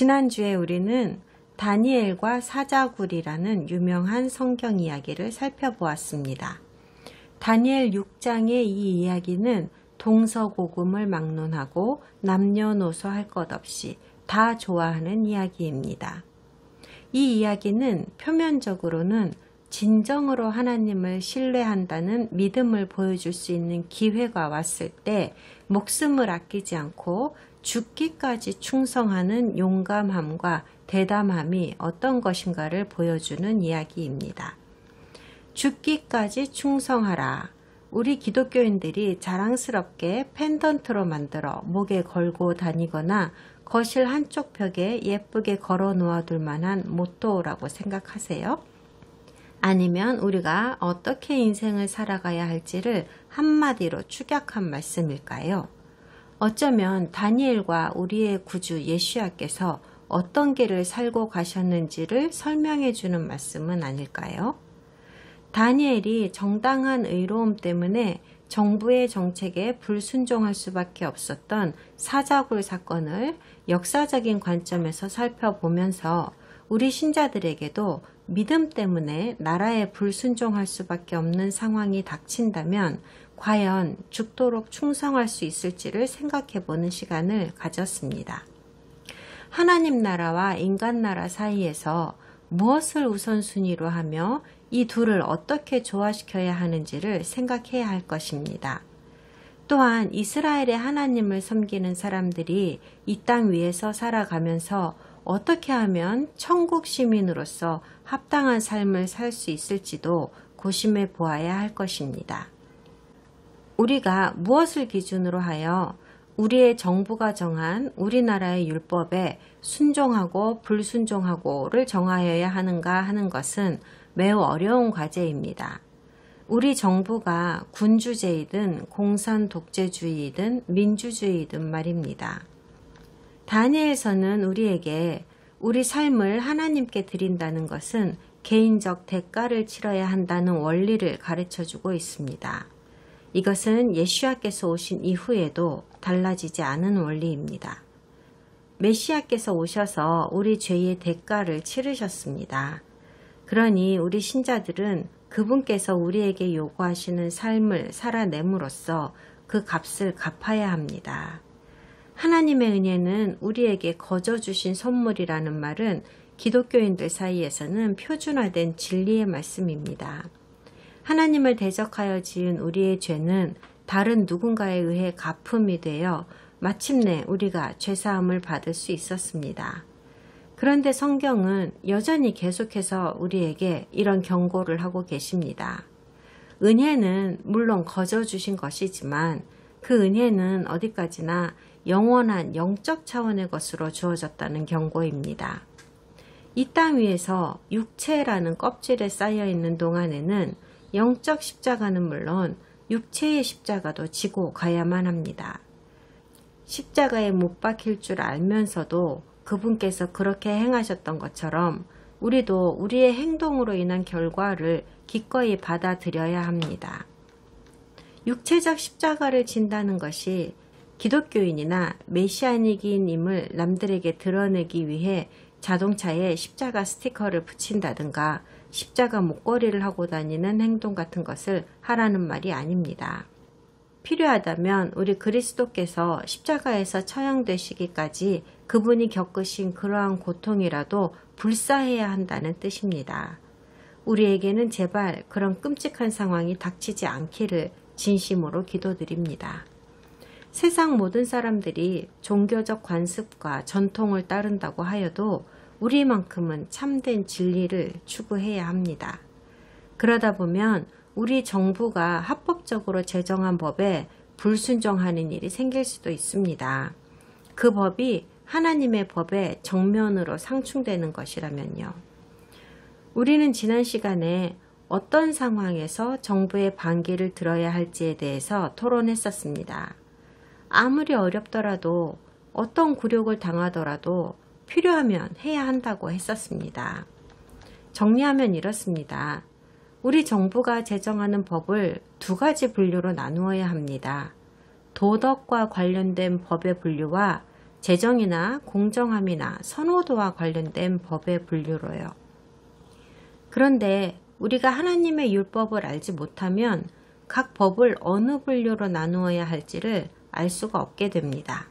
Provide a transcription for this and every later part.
지난주에 우리는 다니엘과 사자굴이라는 유명한 성경 이야기를 살펴보았습니다. 다니엘 6장의 이 이야기는 동서고금을 막론하고 남녀노소 할 것 없이 다 좋아하는 이야기입니다. 이 이야기는 표면적으로는 진정으로 하나님을 신뢰한다는 믿음을 보여줄 수 있는 기회가 왔을 때 목숨을 아끼지 않고 죽기까지 충성하는 용감함과 대담함이 어떤 것인가를 보여주는 이야기입니다. 죽기까지 충성하라. 우리 기독교인들이 자랑스럽게 펜던트로 만들어 목에 걸고 다니거나 거실 한쪽 벽에 예쁘게 걸어 놓아둘 만한 모토라고 생각하세요? 아니면 우리가 어떻게 인생을 살아가야 할지를 한마디로 축약한 말씀일까요? 어쩌면 다니엘과 우리의 구주 예수야께서 어떤 길을 살고 가셨는지를 설명해 주는 말씀은 아닐까요? 다니엘이 정당한 의로움 때문에 정부의 정책에 불순종할 수밖에 없었던 사자굴 사건을 역사적인 관점에서 살펴보면서 우리 신자들에게도 믿음 때문에 나라에 불순종할 수밖에 없는 상황이 닥친다면 과연 죽도록 충성할 수 있을지를 생각해 보는 시간을 가졌습니다. 하나님 나라와 인간 나라 사이에서 무엇을 우선순위로 하며 이 둘을 어떻게 조화시켜야 하는지를 생각해야 할 것입니다. 또한 이스라엘의 하나님을 섬기는 사람들이 이 땅 위에서 살아가면서 어떻게 하면 천국 시민으로서 합당한 삶을 살 수 있을지도 고심해 보아야 할 것입니다. 우리가 무엇을 기준으로 하여 우리의 정부가 정한 우리나라의 율법에 순종하고 불순종하고를 정하여야 하는가 하는 것은 매우 어려운 과제입니다. 우리 정부가 군주제이든 공산 독재주의이든 민주주의이든 말입니다. 다니엘서는 우리에게 우리 삶을 하나님께 드린다는 것은 개인적 대가를 치러야 한다는 원리를 가르쳐주고 있습니다. 이것은 예수야께서 오신 이후에도 달라지지 않은 원리입니다. 메시아께서 오셔서 우리 죄의 대가를 치르셨습니다. 그러니 우리 신자들은 그분께서 우리에게 요구하시는 삶을 살아냄으로써 그 값을 갚아야 합니다. 하나님의 은혜는 우리에게 거저 주신 선물이라는 말은 기독교인들 사이에서는 표준화된 진리의 말씀입니다. 하나님을 대적하여 지은 우리의 죄는 다른 누군가에 의해 갚음이 되어 마침내 우리가 죄사함을 받을 수 있었습니다. 그런데 성경은 여전히 계속해서 우리에게 이런 경고를 하고 계십니다. 은혜는 물론 거저 주신 것이지만 그 은혜는 어디까지나 영원한 영적 차원의 것으로 주어졌다는 경고입니다. 이 땅 위에서 육체라는 껍질에 쌓여 있는 동안에는 영적 십자가는 물론 육체의 십자가도 지고 가야만 합니다. 십자가에 못 박힐 줄 알면서도 그분께서 그렇게 행하셨던 것처럼 우리도 우리의 행동으로 인한 결과를 기꺼이 받아들여야 합니다. 육체적 십자가를 진다는 것이 기독교인이나 메시아닉인임을 남들에게 드러내기 위해 자동차에 십자가 스티커를 붙인다든가 십자가 목걸이를 하고 다니는 행동 같은 것을 하라는 말이 아닙니다. 필요하다면 우리 그리스도께서 십자가에서 처형되시기까지 그분이 겪으신 그러한 고통이라도 불사해야 한다는 뜻입니다. 우리에게는 제발 그런 끔찍한 상황이 닥치지 않기를 진심으로 기도드립니다. 세상 모든 사람들이 종교적 관습과 전통을 따른다고 하여도 우리만큼은 참된 진리를 추구해야 합니다. 그러다 보면 우리 정부가 합법적으로 제정한 법에 불순종하는 일이 생길 수도 있습니다. 그 법이 하나님의 법에 정면으로 상충되는 것이라면요. 우리는 지난 시간에 어떤 상황에서 정부의 반기를 들어야 할지에 대해서 토론했었습니다. 아무리 어렵더라도 어떤 굴욕을 당하더라도 필요하면 해야 한다고 했었습니다. 정리하면 이렇습니다. 우리 정부가 제정하는 법을 두 가지 분류로 나누어야 합니다. 도덕과 관련된 법의 분류와 재정이나 공정함이나 선호도와 관련된 법의 분류로요. 그런데 우리가 하나님의 율법을 알지 못하면 각 법을 어느 분류로 나누어야 할지를 알 수가 없게 됩니다.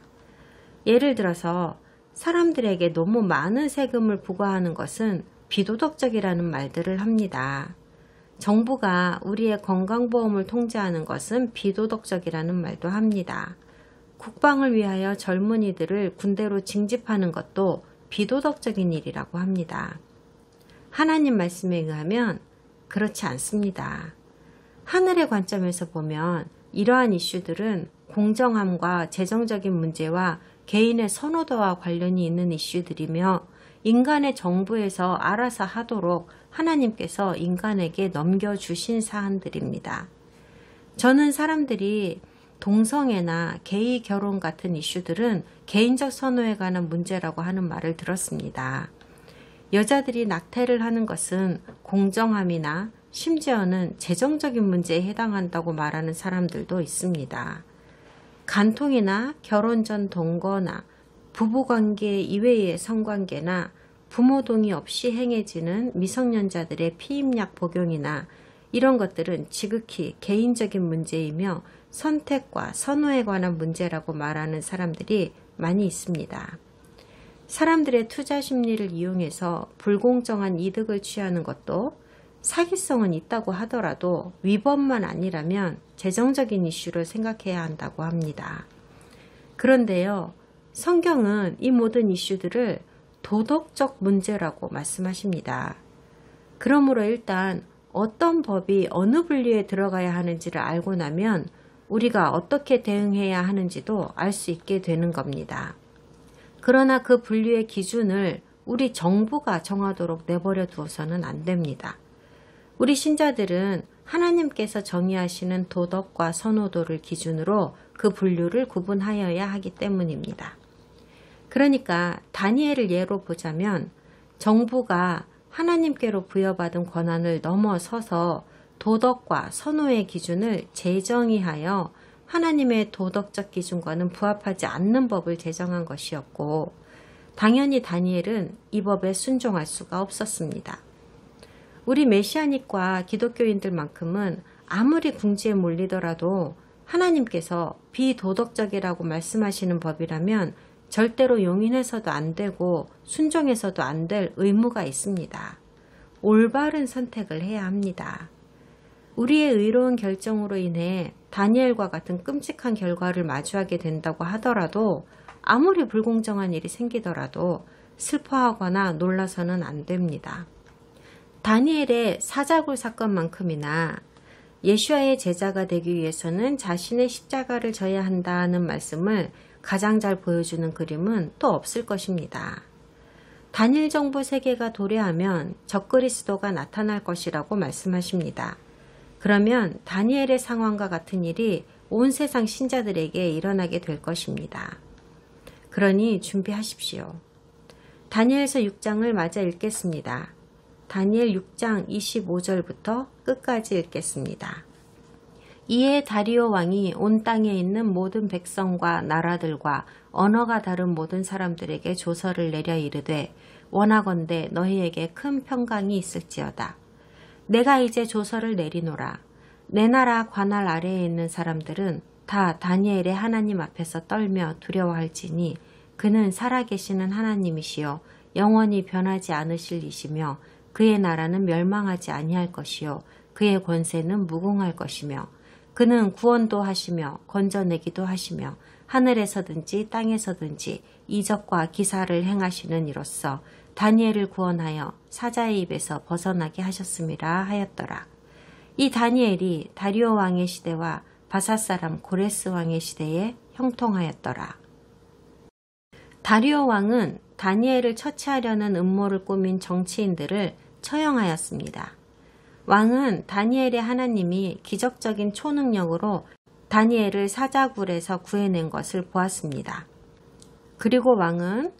예를 들어서 사람들에게 너무 많은 세금을 부과하는 것은 비도덕적이라는 말들을 합니다. 정부가 우리의 건강보험을 통제하는 것은 비도덕적이라는 말도 합니다. 국방을 위하여 젊은이들을 군대로 징집하는 것도 비도덕적인 일이라고 합니다. 하나님 말씀에 의하면 그렇지 않습니다. 하늘의 관점에서 보면 이러한 이슈들은 공정함과 재정적인 문제와 개인의 선호도와 관련이 있는 이슈들이며 인간의 정부에서 알아서 하도록 하나님께서 인간에게 넘겨주신 사안들입니다. 저는 사람들이 동성애나 게이 결혼 같은 이슈들은 개인적 선호에 관한 문제라고 하는 말을 들었습니다. 여자들이 낙태를 하는 것은 공정함이나 심지어는 재정적인 문제에 해당한다고 말하는 사람들도 있습니다. 간통이나 결혼 전 동거나 부부관계 이외의 성관계나 부모 동의 없이 행해지는 미성년자들의 피임약 복용이나 이런 것들은 지극히 개인적인 문제이며 선택과 선호에 관한 문제라고 말하는 사람들이 많이 있습니다. 사람들의 투자 심리를 이용해서 불공정한 이득을 취하는 것도 사기성은 있다고 하더라도 위법만 아니라면 재정적인 이슈를 생각해야 한다고 합니다. 그런데요, 성경은 이 모든 이슈들을 도덕적 문제라고 말씀하십니다. 그러므로 일단 어떤 법이 어느 분류에 들어가야 하는지를 알고 나면 우리가 어떻게 대응해야 하는지도 알 수 있게 되는 겁니다. 그러나 그 분류의 기준을 우리 정부가 정하도록 내버려 두어서는 안 됩니다. 우리 신자들은 하나님께서 정의하시는 도덕과 선호도를 기준으로 그 분류를 구분하여야 하기 때문입니다. 그러니까 다니엘을 예로 보자면 정부가 하나님께로 부여받은 권한을 넘어서서 도덕과 선호의 기준을 재정의하여 하나님의 도덕적 기준과는 부합하지 않는 법을 제정한 것이었고, 당연히 다니엘은 이 법에 순종할 수가 없었습니다. 우리 메시아닉과 기독교인들만큼은 아무리 궁지에 몰리더라도 하나님께서 비도덕적이라고 말씀하시는 법이라면 절대로 용인해서도 안 되고 순종해서도 안 될 의무가 있습니다. 올바른 선택을 해야 합니다. 우리의 의로운 결정으로 인해 다니엘과 같은 끔찍한 결과를 마주하게 된다고 하더라도 아무리 불공정한 일이 생기더라도 슬퍼하거나 놀라서는 안 됩니다. 다니엘의 사자굴 사건만큼이나 예수와의 제자가 되기 위해서는 자신의 십자가를 져야 한다는 말씀을 가장 잘 보여주는 그림은 또 없을 것입니다. 단일 정부 세계가 도래하면 적그리스도가 나타날 것이라고 말씀하십니다. 그러면 다니엘의 상황과 같은 일이 온 세상 신자들에게 일어나게 될 것입니다. 그러니 준비하십시오. 다니엘서 6장을 마저 읽겠습니다. 다니엘 6장 25절부터 끝까지 읽겠습니다. 이에 다리오 왕이 온 땅에 있는 모든 백성과 나라들과 언어가 다른 모든 사람들에게 조서를 내려 이르되 원하건대 너희에게 큰 평강이 있을지어다. 내가 이제 조서를 내리노라. 내 나라 관할 아래에 있는 사람들은 다 다니엘의 하나님 앞에서 떨며 두려워할지니 그는 살아계시는 하나님이시요 영원히 변하지 않으실 이시며 그의 나라는 멸망하지 아니할 것이요 그의 권세는 무궁할 것이며 그는 구원도 하시며 건져내기도 하시며 하늘에서든지 땅에서든지 이적과 기사를 행하시는 이로써 다니엘을 구원하여 사자의 입에서 벗어나게 하셨음이라 하였더라. 이 다니엘이 다리오 왕의 시대와 바사 사람 고레스 왕의 시대에 형통하였더라. 다리오 왕은 다니엘을 처치하려는 음모를 꾸민 정치인들을 처형하였습니다. 왕은 다니엘의 하나님이 기적적인 초능력으로 다니엘을 사자굴에서 구해낸 것을 보았습니다. 그리고 왕은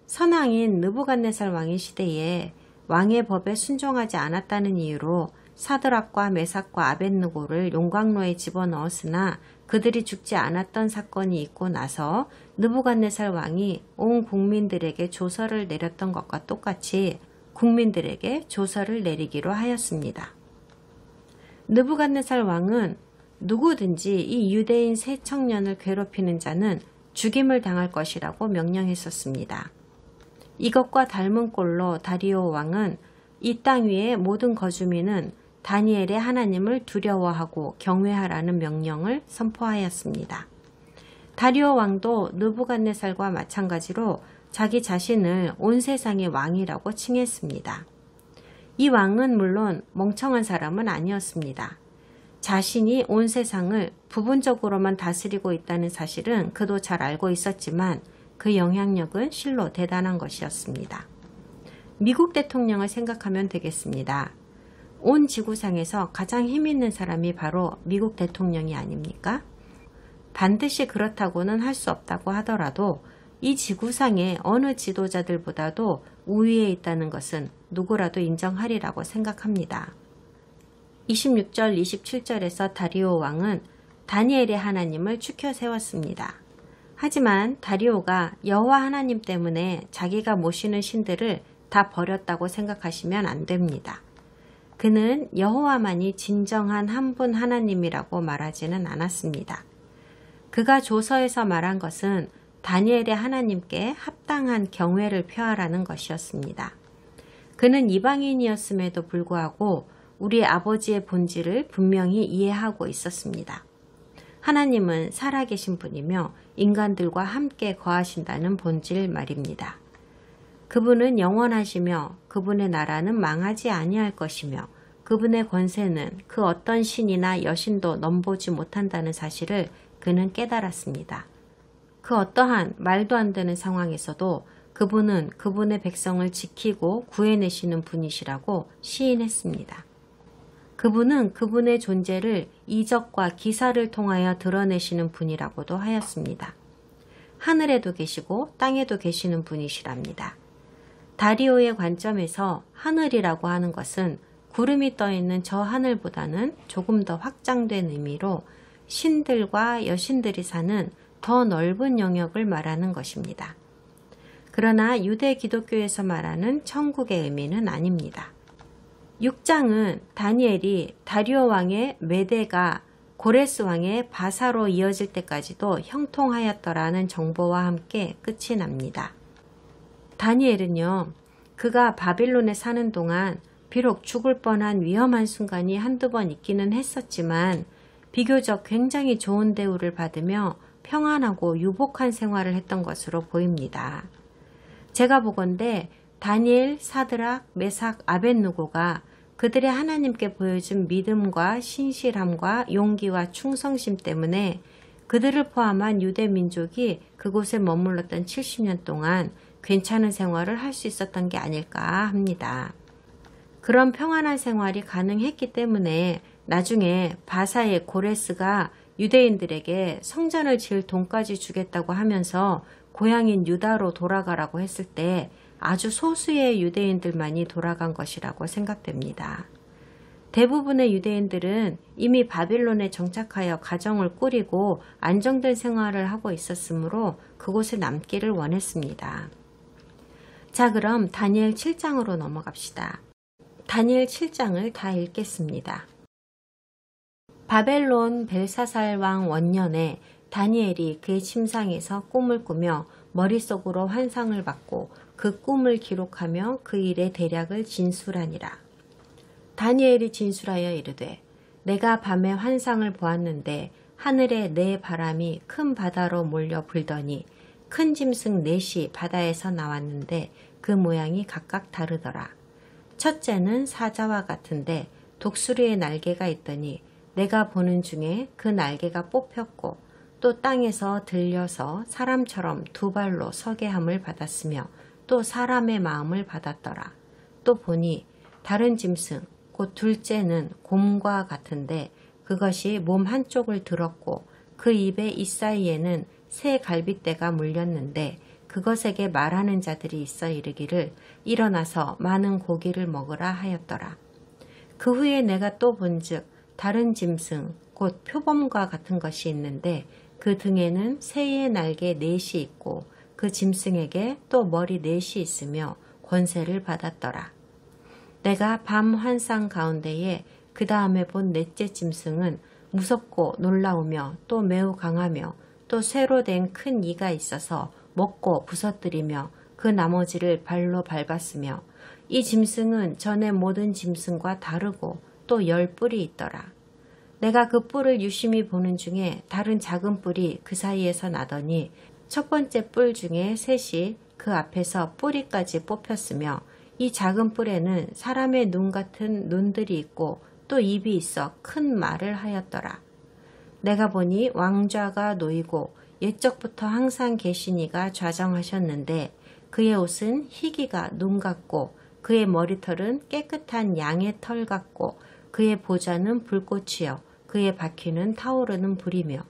선왕인 느부갓네살 왕의 시대에 왕의 법에 순종하지 않았다는 이유로 사드락과 메삭과 아벳느고를 용광로에 집어넣었으나 그들이 죽지 않았던 사건이 있고 나서 느부갓네살 왕이 온 국민들에게 조서를 내렸던 것과 똑같이 국민들에게 조서를 내리기로 하였습니다. 느부갓네살 왕은 누구든지 이 유대인 세 청년을 괴롭히는 자는 죽임을 당할 것이라고 명령했었습니다. 이것과 닮은 꼴로 다리오 왕은 이 땅 위의 모든 거주민은 다니엘의 하나님을 두려워하고 경외하라는 명령을 선포하였습니다. 다리오 왕도 느부갓네살과 마찬가지로 자기 자신을 온 세상의 왕이라고 칭했습니다. 이 왕은 물론 멍청한 사람은 아니었습니다. 자신이 온 세상을 부분적으로만 다스리고 있다는 사실은 그도 잘 알고 있었지만 그 영향력은 실로 대단한 것이었습니다. 미국 대통령을 생각하면 되겠습니다. 온 지구상에서 가장 힘 있는 사람이 바로 미국 대통령이 아닙니까? 반드시 그렇다고는 할 수 없다고 하더라도 이 지구상의 어느 지도자들보다도 우위에 있다는 것은 누구라도 인정하리라고 생각합니다. 26절, 27절에서 다리오 왕은 다니엘의 하나님을 추켜 세웠습니다. 하지만 다리오가 여호와 하나님 때문에 자기가 모시는 신들을 다 버렸다고 생각하시면 안 됩니다. 그는 여호와만이 진정한 한 분 하나님이라고 말하지는 않았습니다. 그가 조서에서 말한 것은 다니엘의 하나님께 합당한 경외를 표하라는 것이었습니다. 그는 이방인이었음에도 불구하고 우리 아버지의 본질을 분명히 이해하고 있었습니다. 하나님은 살아계신 분이며 인간들과 함께 거하신다는 본질 말입니다. 그분은 영원하시며 그분의 나라는 망하지 아니할 것이며 그분의 권세는 그 어떤 신이나 여신도 넘보지 못한다는 사실을 그는 깨달았습니다. 그 어떠한 말도 안 되는 상황에서도 그분은 그분의 백성을 지키고 구해내시는 분이시라고 시인했습니다. 그분은 그분의 존재를 이적과 기사를 통하여 드러내시는 분이라고도 하였습니다. 하늘에도 계시고 땅에도 계시는 분이시랍니다. 다리오의 관점에서 하늘이라고 하는 것은 구름이 떠있는 저 하늘보다는 조금 더 확장된 의미로 신들과 여신들이 사는 더 넓은 영역을 말하는 것입니다. 그러나 유대 기독교에서 말하는 천국의 의미는 아닙니다. 6장은 다니엘이 다리오 왕의 메대가 고레스 왕의 바사로 이어질 때까지도 형통하였더라는 정보와 함께 끝이 납니다. 다니엘은요, 그가 바빌론에 사는 동안 비록 죽을 뻔한 위험한 순간이 한두 번 있기는 했었지만 비교적 굉장히 좋은 대우를 받으며 평안하고 유복한 생활을 했던 것으로 보입니다. 제가 보건대 다니엘, 사드락, 메삭, 아벳느고가 그들의 하나님께 보여준 믿음과 신실함과 용기와 충성심 때문에 그들을 포함한 유대 민족이 그곳에 머물렀던 70년 동안 괜찮은 생활을 할 수 있었던 게 아닐까 합니다. 그런 평안한 생활이 가능했기 때문에 나중에 바사의 고레스가 유대인들에게 성전을 지을 돈까지 주겠다고 하면서 고향인 유다로 돌아가라고 했을 때 아주 소수의 유대인들만이 돌아간 것이라고 생각됩니다. 대부분의 유대인들은 이미 바빌론에 정착하여 가정을 꾸리고 안정된 생활을 하고 있었으므로 그곳에 남기를 원했습니다. 자, 그럼 다니엘 7장으로 넘어갑시다. 다니엘 7장을 다 읽겠습니다. 바벨론 벨사살 왕 원년에 다니엘이 그의 침상에서 꿈을 꾸며 머릿속으로 환상을 받고 그 꿈을 기록하며 그 일의 대략을 진술하니라. 다니엘이 진술하여 이르되 내가 밤에 환상을 보았는데 하늘에 네 바람이 큰 바다로 몰려 불더니 큰 짐승 넷이 바다에서 나왔는데 그 모양이 각각 다르더라. 첫째는 사자와 같은데 독수리의 날개가 있더니 내가 보는 중에 그 날개가 뽑혔고 또 땅에서 들려서 사람처럼 두 발로 서게 함을 받았으며 또 사람의 마음을 받았더라. 또 보니 다른 짐승 곧 둘째는 곰과 같은데 그것이 몸 한쪽을 들었고 그 입의 이사이에는 새 갈빗대가 물렸는데 그것에게 말하는 자들이 있어 이르기를 일어나서 많은 고기를 먹으라 하였더라. 그 후에 내가 또 본즉 다른 짐승 곧 표범과 같은 것이 있는데 그 등에는 새의 날개 넷이 있고 그 짐승에게 또 머리 넷이 있으며 권세를 받았더라. 내가 밤 환상 가운데에 그 다음에 본 넷째 짐승은 무섭고 놀라우며 또 매우 강하며 또 쇠로 된 큰 이가 있어서 먹고 부서뜨리며 그 나머지를 발로 밟았으며 이 짐승은 전의 모든 짐승과 다르고 또 10뿔이 있더라. 내가 그 뿔을 유심히 보는 중에 다른 작은 뿔이 그 사이에서 나더니 첫 번째 뿔 중에 셋이 그 앞에서 뿌리까지 뽑혔으며 이 작은 뿔에는 사람의 눈 같은 눈들이 있고 또 입이 있어 큰 말을 하였더라. 내가 보니 왕좌가 놓이고 옛적부터 항상 계신 이가 좌정하셨는데 그의 옷은 희기가 눈 같고 그의 머리털은 깨끗한 양의 털 같고 그의 보좌는 불꽃이요 그의 바퀴는 타오르는 불이며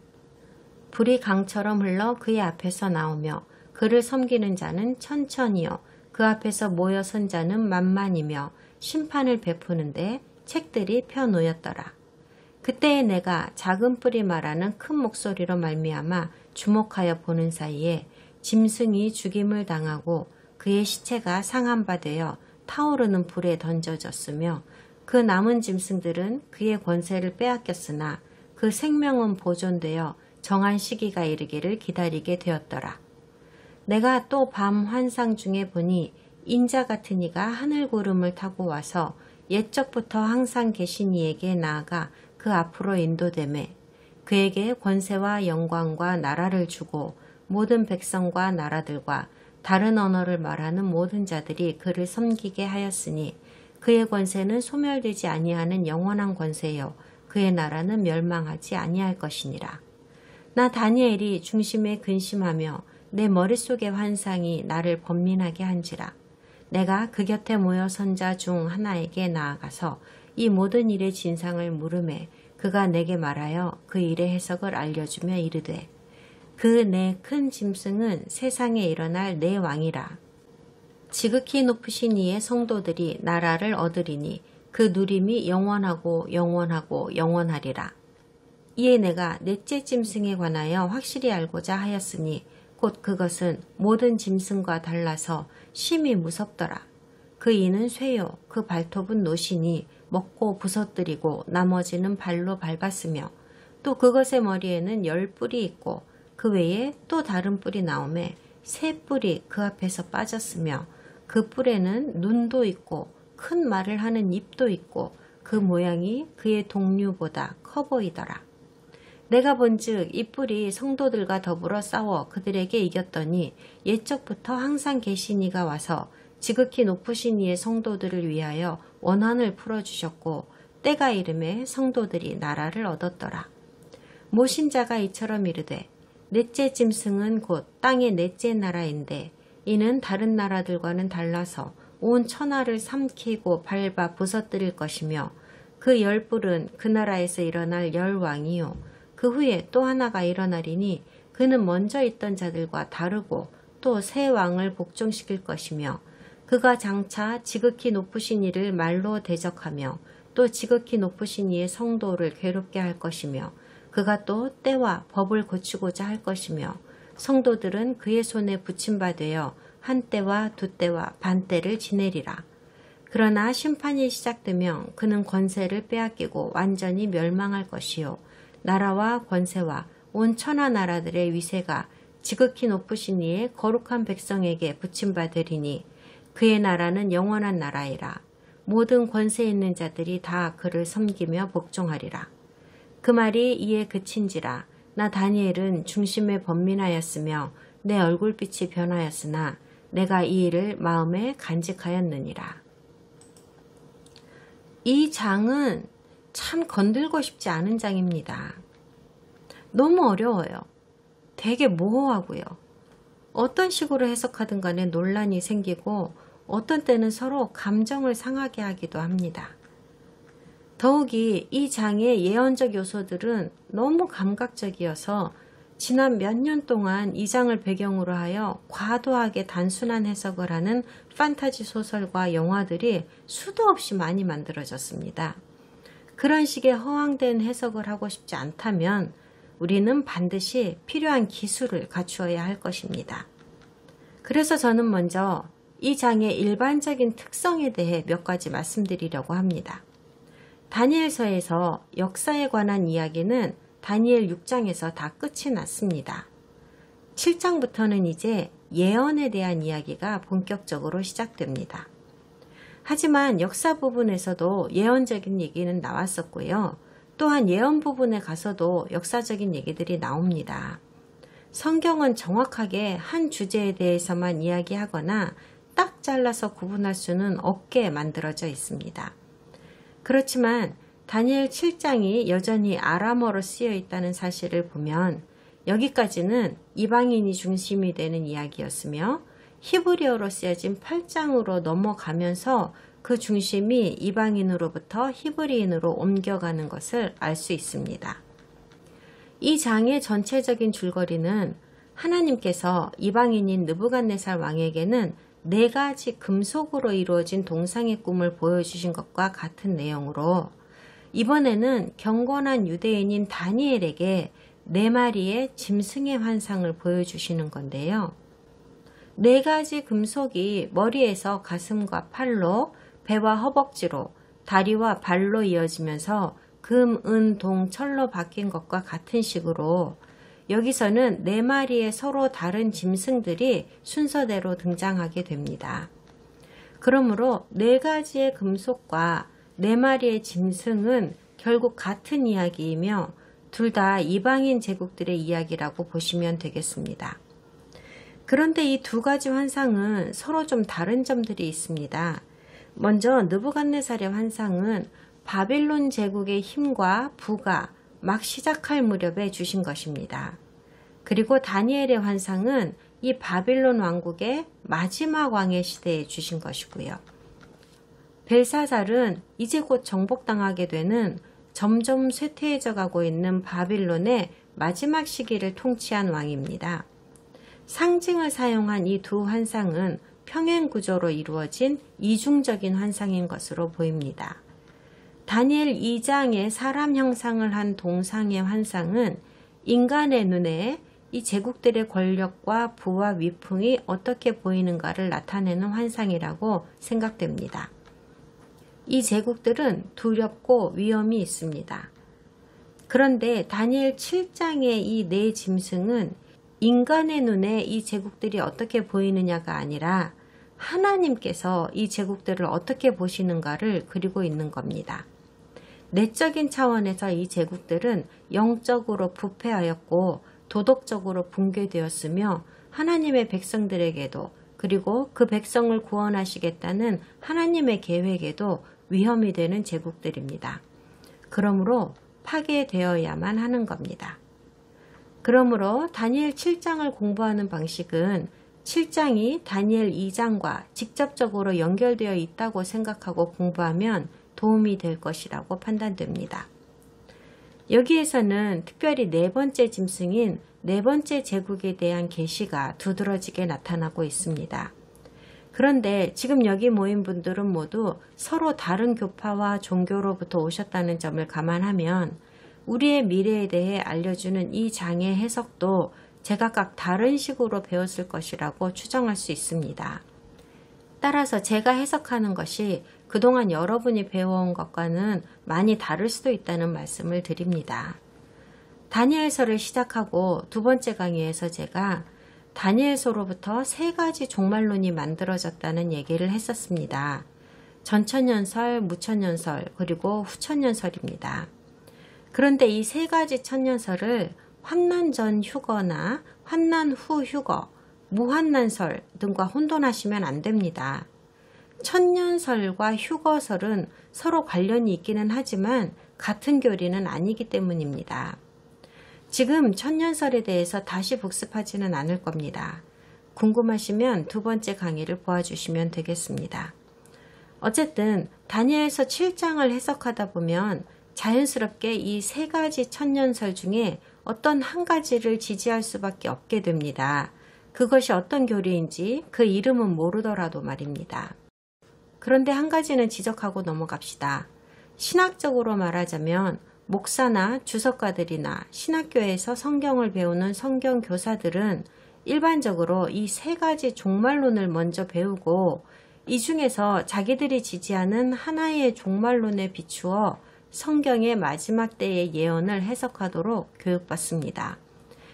불이 강처럼 흘러 그의 앞에서 나오며 그를 섬기는 자는 천천히요 그 앞에서 모여 선 자는 만만이며 심판을 베푸는데 책들이 펴놓였더라. 그때에 내가 작은 뿔이 말하는 큰 목소리로 말미암아 주목하여 보는 사이에 짐승이 죽임을 당하고 그의 시체가 상한 바 되어 타오르는 불에 던져졌으며 그 남은 짐승들은 그의 권세를 빼앗겼으나 그 생명은 보존되어 정한 시기가 이르기를 기다리게 되었더라. 내가 또 밤 환상 중에 보니 인자 같은 이가 하늘 구름을 타고 와서 옛적부터 항상 계신 이에게 나아가 그 앞으로 인도되매 그에게 권세와 영광과 나라를 주고 모든 백성과 나라들과 다른 언어를 말하는 모든 자들이 그를 섬기게 하였으니 그의 권세는 소멸되지 아니하는 영원한 권세요 그의 나라는 멸망하지 아니할 것이니라. 나 다니엘이 중심에 근심하며 내 머릿속의 환상이 나를 번민하게 한지라. 내가 그 곁에 모여 선 자 중 하나에게 나아가서 이 모든 일의 진상을 물으매 그가 내게 말하여 그 일의 해석을 알려주며 이르되 그 내 큰 짐승은 세상에 일어날 내 왕이라. 지극히 높으신 이의 성도들이 나라를 얻으리니 그 누림이 영원하고 영원하고 영원하리라. 이에 내가 넷째 짐승에 관하여 확실히 알고자 하였으니 곧 그것은 모든 짐승과 달라서 심히 무섭더라. 그 이는 쇠요 그 발톱은 노시니 먹고 부서뜨리고 나머지는 발로 밟았으며 또 그것의 머리에는 10뿔이 있고 그 외에 또 다른 뿔이 나오매 3뿔이 그 앞에서 빠졌으며 그 뿔에는 눈도 있고 큰 말을 하는 입도 있고 그 모양이 그의 동류보다 커 보이더라. 내가 본즉 이 뿔이 성도들과 더불어 싸워 그들에게 이겼더니 옛적부터 항상 계신 이가 와서 지극히 높으신 이의 성도들을 위하여 원한을 풀어주셨고 때가 이름에 성도들이 나라를 얻었더라. 모신자가 이처럼 이르되 넷째 짐승은 곧 땅의 넷째 나라인데 이는 다른 나라들과는 달라서 온 천하를 삼키고 밟아 부서뜨릴 것이며 그 10뿔은 그 나라에서 일어날 10왕이요 그 후에 또 하나가 일어나리니 그는 먼저 있던 자들과 다르고 또 새 왕을 복종시킬 것이며 그가 장차 지극히 높으신 이를 말로 대적하며 또 지극히 높으신 이의 성도를 괴롭게 할 것이며 그가 또 때와 법을 고치고자 할 것이며 성도들은 그의 손에 붙임바되어 한 때와 두 때와 반 때를 지내리라. 그러나 심판이 시작되면 그는 권세를 빼앗기고 완전히 멸망할 것이요 나라와 권세와 온 천하 나라들의 위세가 지극히 높으신 이의 거룩한 백성에게 붙임바되리니 그의 나라는 영원한 나라이라. 모든 권세 있는 자들이 다 그를 섬기며 복종하리라. 그 말이 이에 그친지라. 나 다니엘은 중심에 번민하였으며 내 얼굴빛이 변하였으나 내가 이 일을 마음에 간직하였느니라. 이 장은 참 건들고 싶지 않은 장입니다. 너무 어려워요. 되게 모호하고요. 어떤 식으로 해석하든 간에 논란이 생기고 어떤 때는 서로 감정을 상하게 하기도 합니다. 더욱이 이 장의 예언적 요소들은 너무 감각적이어서 지난 몇 년 동안 이 장을 배경으로 하여 과도하게 단순한 해석을 하는 판타지 소설과 영화들이 수도 없이 많이 만들어졌습니다. 그런 식의 허황된 해석을 하고 싶지 않다면 우리는 반드시 필요한 기술을 갖추어야 할 것입니다. 그래서 저는 먼저 이 장의 일반적인 특성에 대해 몇 가지 말씀드리려고 합니다. 다니엘서에서 역사에 관한 이야기는 다니엘 6장에서 다 끝이 났습니다. 7장부터는 이제 예언에 대한 이야기가 본격적으로 시작됩니다. 하지만 역사 부분에서도 예언적인 얘기는 나왔었고요. 또한 예언 부분에 가서도 역사적인 얘기들이 나옵니다. 성경은 정확하게 한 주제에 대해서만 이야기하거나 딱 잘라서 구분할 수는 없게 만들어져 있습니다. 그렇지만 다니엘 7장이 여전히 아람어로 쓰여 있다는 사실을 보면 여기까지는 이방인이 중심이 되는 이야기였으며 히브리어로 쓰여진 8장으로 넘어가면서 그 중심이 이방인으로부터 히브리인으로 옮겨가는 것을 알 수 있습니다. 이 장의 전체적인 줄거리는 하나님께서 이방인인 느부갓네살 왕에게는 4가지 금속으로 이루어진 동상의 꿈을 보여주신 것과 같은 내용으로 이번에는 경건한 유대인인 다니엘에게 4마리의 짐승의 환상을 보여주시는 건데요. 4가지 금속이 머리에서 가슴과 팔로, 배와 허벅지로, 다리와 발로 이어지면서 금, 은, 동, 철로 바뀐 것과 같은 식으로 여기서는 4마리의 서로 다른 짐승들이 순서대로 등장하게 됩니다. 그러므로 4가지의 금속과 4마리의 짐승은 결국 같은 이야기이며 둘 다 이방인 제국들의 이야기라고 보시면 되겠습니다. 그런데 이 2가지 환상은 서로 좀 다른 점들이 있습니다. 먼저 느부갓네살의 환상은 바빌론 제국의 힘과 부가 막 시작할 무렵에 주신 것입니다. 그리고 다니엘의 환상은 이 바빌론 왕국의 마지막 왕의 시대에 주신 것이고요. 벨사살은 이제 곧 정복당하게 되는 점점 쇠퇴해져 가고 있는 바빌론의 마지막 시기를 통치한 왕입니다. 상징을 사용한 이 2 환상은 평행 구조로 이루어진 이중적인 환상인 것으로 보입니다. 다니엘 2장의 사람 형상을 한 동상의 환상은 인간의 눈에 이 제국들의 권력과 부와 위풍이 어떻게 보이는가를 나타내는 환상이라고 생각됩니다. 이 제국들은 두렵고 위험이 있습니다. 그런데 다니엘 7장의 이 4 짐승은 인간의 눈에 이 제국들이 어떻게 보이느냐가 아니라 하나님께서 이 제국들을 어떻게 보시는가를 그리고 있는 겁니다. 내적인 차원에서 이 제국들은 영적으로 부패하였고 도덕적으로 붕괴되었으며 하나님의 백성들에게도 그리고 그 백성을 구원하시겠다는 하나님의 계획에도 위험이 되는 제국들입니다. 그러므로 파괴되어야만 하는 겁니다. 그러므로 다니엘 7장을 공부하는 방식은 7장이 다니엘 2장과 직접적으로 연결되어 있다고 생각하고 공부하면 도움이 될 것이라고 판단됩니다. 여기에서는 특별히 4번째 짐승인 4번째 제국에 대한 계시가 두드러지게 나타나고 있습니다. 그런데 지금 여기 모인 분들은 모두 서로 다른 교파와 종교로부터 오셨다는 점을 감안하면 우리의 미래에 대해 알려주는 이 장의 해석도 제각각 다른 식으로 배웠을 것이라고 추정할 수 있습니다. 따라서 제가 해석하는 것이 그동안 여러분이 배워온 것과는 많이 다를 수도 있다는 말씀을 드립니다. 다니엘서를 시작하고 2번째 강의에서 제가 다니엘서로부터 3가지 종말론이 만들어졌다는 얘기를 했었습니다. 전천년설, 무천년설, 그리고 후천년설입니다. 그런데 이 3가지 천년설을 환난 전 휴거나 환난 후 휴거, 무환난설 등과 혼돈하시면 안 됩니다. 천년설과 휴거설은 서로 관련이 있기는 하지만 같은 교리는 아니기 때문입니다. 지금 천년설에 대해서 다시 복습하지는 않을 겁니다. 궁금하시면 2번째 강의를 보아주시면 되겠습니다. 어쨌든 다니엘서 7장을 해석하다 보면 자연스럽게 이 3가지 천년설 중에 어떤 한 가지를 지지할 수밖에 없게 됩니다. 그것이 어떤 교리인지 그 이름은 모르더라도 말입니다. 그런데 한 가지는 지적하고 넘어갑시다. 신학적으로 말하자면 목사나 주석가들이나 신학교에서 성경을 배우는 성경교사들은 일반적으로 이 세 가지 종말론을 먼저 배우고 이 중에서 자기들이 지지하는 하나의 종말론에 비추어 성경의 마지막 때의 예언을 해석하도록 교육받습니다.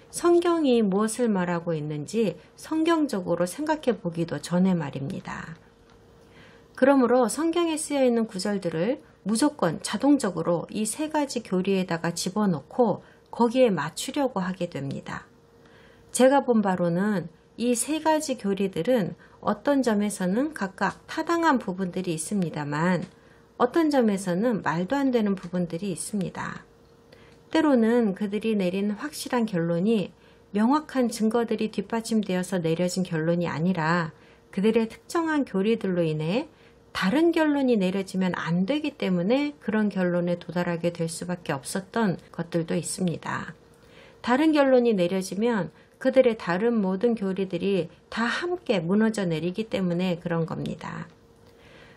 성경이 무엇을 말하고 있는지 성경적으로 생각해 보기도 전에 말입니다. 그러므로 성경에 쓰여 있는 구절들을 무조건 자동적으로 이 세 가지 교리에다가 집어넣고 거기에 맞추려고 하게 됩니다. 제가 본 바로는 이 세 가지 교리들은 어떤 점에서는 각각 타당한 부분들이 있습니다만 어떤 점에서는 말도 안 되는 부분들이 있습니다. 때로는 그들이 내린 확실한 결론이 명확한 증거들이 뒷받침되어서 내려진 결론이 아니라 그들의 특정한 교리들로 인해 다른 결론이 내려지면 안 되기 때문에 그런 결론에 도달하게 될 수밖에 없었던 것들도 있습니다. 다른 결론이 내려지면 그들의 다른 모든 교리들이 다 함께 무너져 내리기 때문에 그런 겁니다.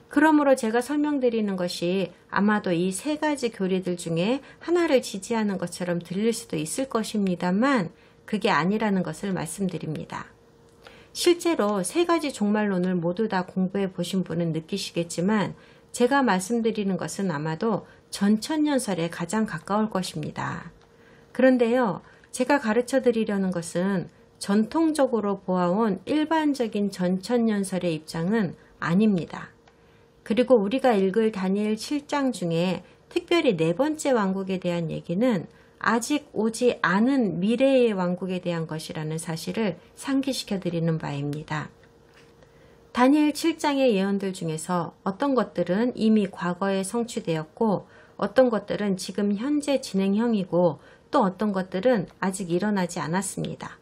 그러므로 제가 설명드리는 것이 아마도 이 세 가지 교리들 중에 하나를 지지하는 것처럼 들릴 수도 있을 것입니다만 그게 아니라는 것을 말씀드립니다. 실제로 세 가지 종말론을 모두 다 공부해 보신 분은 느끼시겠지만 제가 말씀드리는 것은 아마도 전천년설에 가장 가까울 것입니다. 그런데요, 제가 가르쳐 드리려는 것은 전통적으로 보아온 일반적인 전천년설의 입장은 아닙니다. 그리고 우리가 읽을 다니엘 7장 중에 특별히 네 번째 왕국에 대한 얘기는 아직 오지 않은 미래의 왕국에 대한 것이라는 사실을 상기시켜 드리는 바입니다. 다니엘 7장의 예언들 중에서 어떤 것들은 이미 과거에 성취되었고 어떤 것들은 지금 현재 진행형이고 또 어떤 것들은 아직 일어나지 않았습니다.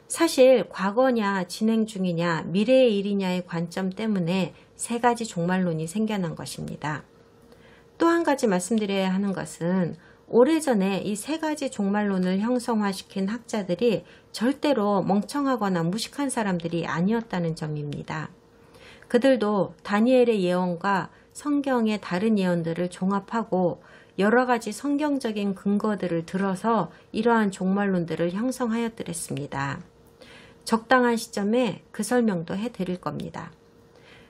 사실 과거냐 진행 중이냐 미래의 일이냐의 관점 때문에 세 가지 종말론이 생겨난 것입니다. 또 한 가지 말씀드려야 하는 것은 오래전에 이 세 가지 종말론을 형성화시킨 학자들이 절대로 멍청하거나 무식한 사람들이 아니었다는 점입니다. 그들도 다니엘의 예언과 성경의 다른 예언들을 종합하고 여러 가지 성경적인 근거들을 들어서 이러한 종말론들을 형성하였더랬습니다. 적당한 시점에 그 설명도 해드릴 겁니다.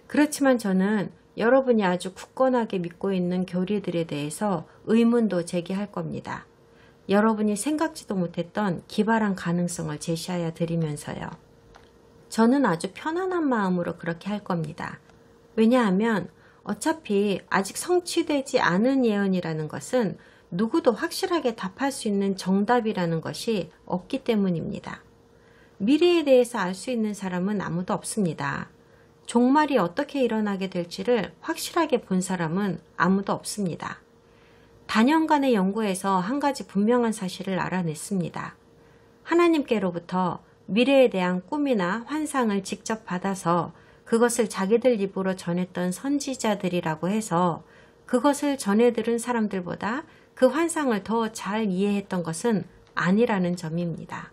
그렇지만 저는 여러분이 아주 굳건하게 믿고 있는 교리들에 대해서 의문도 제기할 겁니다. 여러분이 생각지도 못했던 기발한 가능성을 제시하여 드리면서요. 저는 아주 편안한 마음으로 그렇게 할 겁니다. 왜냐하면 어차피 아직 성취되지 않은 예언이라는 것은 누구도 확실하게 답할 수 있는 정답이라는 것이 없기 때문입니다. 미래에 대해서 알 수 있는 사람은 아무도 없습니다. 종말이 어떻게 일어나게 될지를 확실하게 본 사람은 아무도 없습니다. 단연간의 연구에서 한 가지 분명한 사실을 알아냈습니다. 하나님께로부터 미래에 대한 꿈이나 환상을 직접 받아서 그것을 자기들 입으로 전했던 선지자들이라고 해서 그것을 전해들은 사람들보다 그 환상을 더 잘 이해했던 것은 아니라는 점입니다.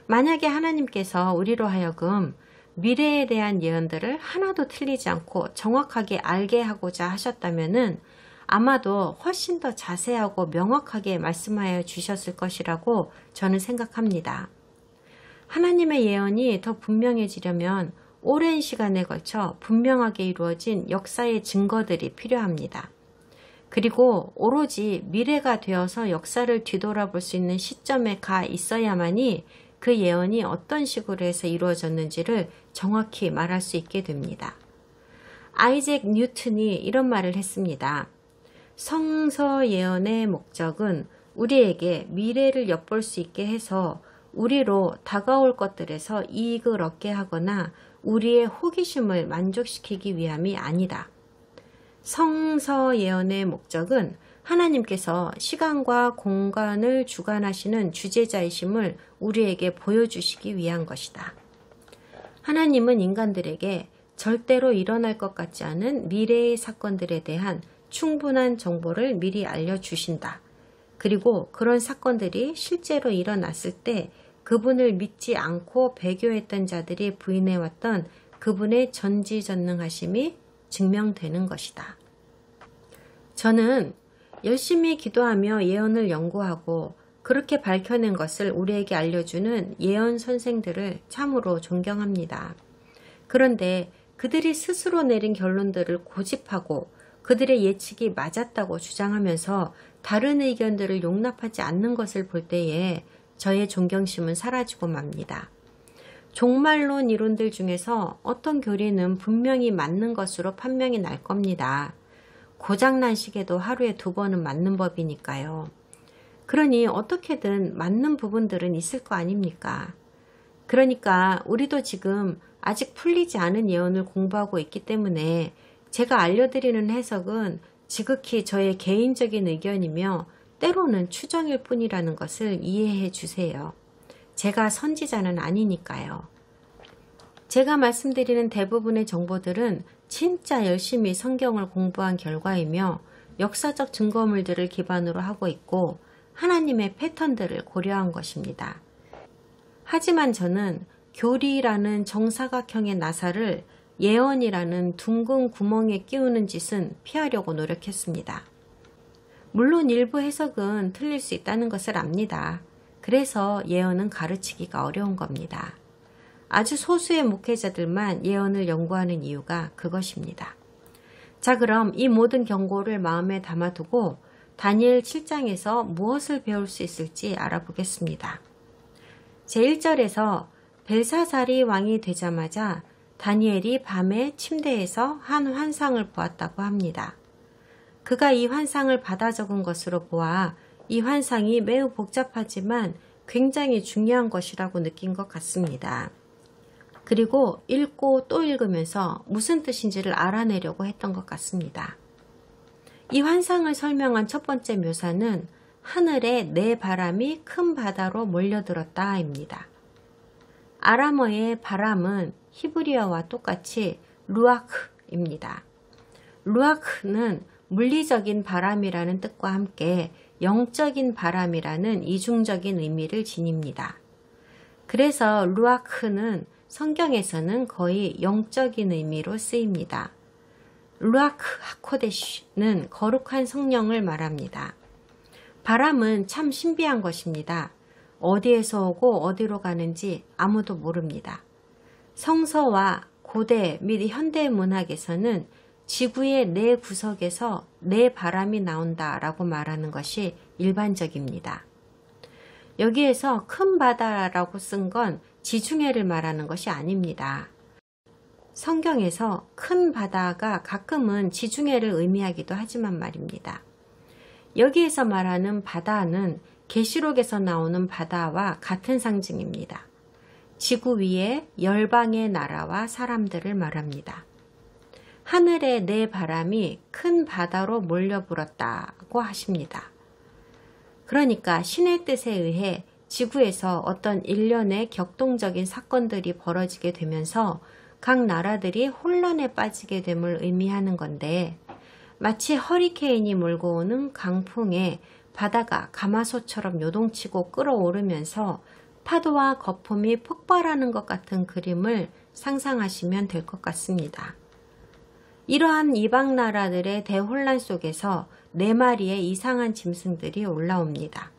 만약에 하나님께서 우리로 하여금 미래에 대한 예언들을 하나도 틀리지 않고 정확하게 알게 하고자 하셨다면은 아마도 훨씬 더 자세하고 명확하게 말씀하여 주셨을 것이라고 저는 생각합니다. 하나님의 예언이 더 분명해지려면 오랜 시간에 걸쳐 분명하게 이루어진 역사의 증거들이 필요합니다. 그리고 오로지 미래가 되어서 역사를 뒤돌아볼 수 있는 시점에 가 있어야만이 그 예언이 어떤 식으로 해서 이루어졌는지를 정확히 말할 수 있게 됩니다. 아이잭 뉴턴이 이런 말을 했습니다. 성서 예언의 목적은 우리에게 미래를 엿볼 수 있게 해서 우리로 다가올 것들에서 이익을 얻게 하거나 우리의 호기심을 만족시키기 위함이 아니다. 성서 예언의 목적은 하나님께서 시간과 공간을 주관하시는 주재자이심을 우리에게 보여주시기 위한 것이다. 하나님은 인간들에게 절대로 일어날 것 같지 않은 미래의 사건들에 대한 충분한 정보를 미리 알려주신다. 그리고 그런 사건들이 실제로 일어났을 때 그분을 믿지 않고 배교했던 자들이 부인해왔던 그분의 전지전능하심이 증명되는 것이다. 저는 열심히 기도하며 예언을 연구하고 그렇게 밝혀낸 것을 우리에게 알려주는 예언 선생들을 참으로 존경합니다. 그런데 그들이 스스로 내린 결론들을 고집하고 그들의 예측이 맞았다고 주장하면서 다른 의견들을 용납하지 않는 것을 볼 때에 저의 존경심은 사라지고 맙니다. 종말론 이론들 중에서 어떤 교리는 분명히 맞는 것으로 판명이 날 겁니다. 고장난 시계도 하루에 2번은 맞는 법이니까요. 그러니 어떻게든 맞는 부분들은 있을 거 아닙니까? 그러니까 우리도 지금 아직 풀리지 않은 예언을 공부하고 있기 때문에 제가 알려드리는 해석은 지극히 저의 개인적인 의견이며 때로는 추정일 뿐이라는 것을 이해해 주세요. 제가 선지자는 아니니까요. 제가 말씀드리는 대부분의 정보들은 진짜 열심히 성경을 공부한 결과이며 역사적 증거물들을 기반으로 하고 있고 하나님의 패턴들을 고려한 것입니다. 하지만 저는 교리라는 정사각형의 나사를 예언이라는 둥근 구멍에 끼우는 짓은 피하려고 노력했습니다. 물론 일부 해석은 틀릴 수 있다는 것을 압니다. 그래서 예언은 가르치기가 어려운 겁니다. 아주 소수의 목회자들만 예언을 연구하는 이유가 그것입니다. 자, 그럼 이 모든 경고를 마음에 담아두고 다니엘 7장에서 무엇을 배울 수 있을지 알아보겠습니다. 제1절에서 벨사살이 왕이 되자마자 다니엘이 밤에 침대에서 한 환상을 보았다고 합니다. 그가 이 환상을 받아 적은 것으로 보아 이 환상이 매우 복잡하지만 굉장히 중요한 것이라고 느낀 것 같습니다. 그리고 읽고 또 읽으면서 무슨 뜻인지를 알아내려고 했던 것 같습니다. 이 환상을 설명한 첫 번째 묘사는 하늘에 네 바람이 큰 바다로 몰려들었다입니다. 아람어의 바람은 히브리어와 똑같이 루아크입니다. 루아크는 물리적인 바람이라는 뜻과 함께 영적인 바람이라는 이중적인 의미를 지닙니다. 그래서 루아크는 성경에서는 거의 영적인 의미로 쓰입니다. 루아크 하코데시는 거룩한 성령을 말합니다. 바람은 참 신비한 것입니다. 어디에서 오고 어디로 가는지 아무도 모릅니다. 성서와 고대 및 현대 문학에서는 지구의 네 구석에서 네 바람이 나온다라고 말하는 것이 일반적입니다. 여기에서 큰 바다라고 쓴 건 지중해를 말하는 것이 아닙니다. 성경에서 큰 바다가 가끔은 지중해를 의미하기도 하지만 말입니다. 여기에서 말하는 바다는 계시록에서 나오는 바다와 같은 상징입니다. 지구 위에 열방의 나라와 사람들을 말합니다. 하늘의 네 바람이 큰 바다로 몰려 불었다고 하십니다. 그러니까 신의 뜻에 의해 지구에서 어떤 일련의 격동적인 사건들이 벌어지게 되면서 각 나라들이 혼란에 빠지게 됨을 의미하는 건데 마치 허리케인이 몰고 오는 강풍에 바다가 가마솥처럼 요동치고 끌어오르면서 파도와 거품이 폭발하는 것 같은 그림을 상상하시면 될 것 같습니다. 이러한 이방 나라들의 대혼란 속에서 4마리의 이상한 짐승들이 올라옵니다.